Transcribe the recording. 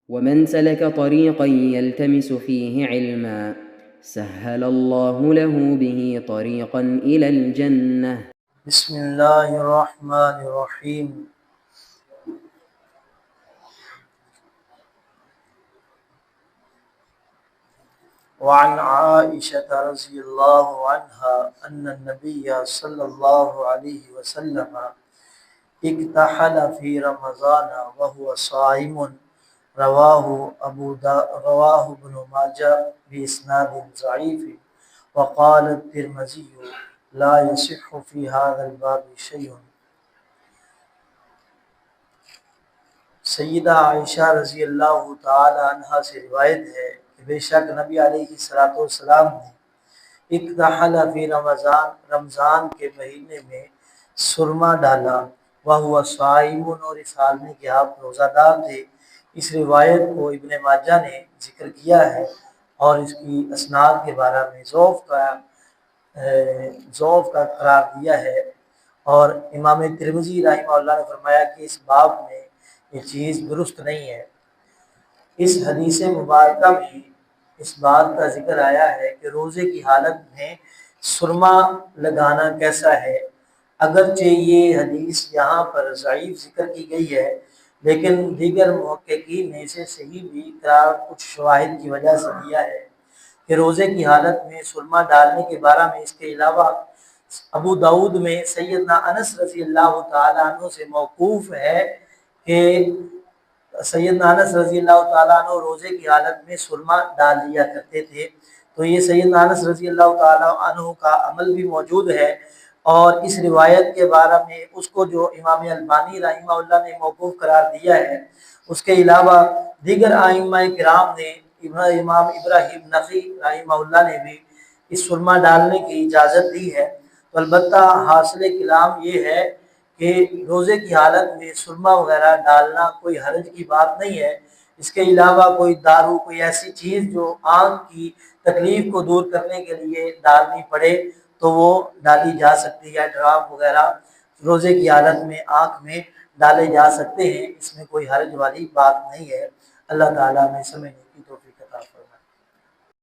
ومن سلك طريقا يلتمس فيه علما سهل الله له به طريقا إلى الجنة. بسم اللہ الرحمن الرحیم۔ وعن عائشة رضی اللہ عنہا ان النبی صلی اللہ علیہ وسلم اکتحل فی رمضان وهو صائم، رواہ ابن ماجہ باسناد ضعیف، وقال الترمذی لا يصح في هذا الباب شيء۔ سیدہ عائشہ رضی اللہ تعالی عنہا سے روایت ہے کہ بے شک نبی علیہ الصلوۃ والسلام نے اکتحل فی رمضان، رمضان کے مہینے میں سرما ڈالا، وہو صائم، اور اس حال میں کہ آپ روزہ دار تھے۔ اس روایت کو ابن ماجہ نے ذکر کیا ہے اور اس کی اسناد کے بارے میں ضعف کا قرار دیا ہے، اور امام ترمذی رحمہ اللہ نے فرمایا کہ اس باب میں یہ چیز درست نہیں ہے۔ اس حدیث مبارکہ میں اس بات کا ذکر آیا ہے کہ روزے کی حالت میں سرما لگانا کیسا ہے۔ اگرچہ یہ حدیث یہاں پر ضعیف ذکر کی گئی ہے، لیکن دیگر محققین نے اسے صحیح بھی قرار کچھ شواہد کی وجہ سے دیا ہے کہ روزے کی حالت میں سرما ڈالنے کے بارے میں اس کے علاوہ ابو داؤد میں سیدنا انس رضی اللہ تعالیٰ عنہ سے موقوف ہے کہ سیدنا انس رضی اللہ تعالیٰ عنہ روزے کی حالت میں سرما ڈال لیا کرتے تھے۔ تو یہ سیدنا انس رضی اللہ تعالیٰ عنہ کا عمل بھی موجود ہے، اور اس روایت کے بارے میں اس کو جو امام البانی رحمہ اللہ نے موقوف قرار دیا ہے، اس کے علاوہ دیگر ائمہ کرام نے، امام ابراہیم نخعی رحمہ اللہ نے بھی اس سرما ڈالنے کی اجازت دی ہے۔ تو البتہ حاصل کلام یہ ہے کہ روزے کی حالت میں سرما وغیرہ ڈالنا کوئی حرج کی بات نہیں ہے۔ اس کے علاوہ کوئی دارو، کوئی ایسی چیز جو آنکھ کی تکلیف کو دور کرنے کے لیے ڈالنی پڑے تو وہ ڈالی جا سکتی ہے۔ ڈراپ وغیرہ روزے کی حالت میں آنکھ میں ڈالے جا سکتے ہیں، اس میں کوئی حرج والی بات نہیں ہے۔ اللہ تعالیٰ میں سمجھنے کی توفیق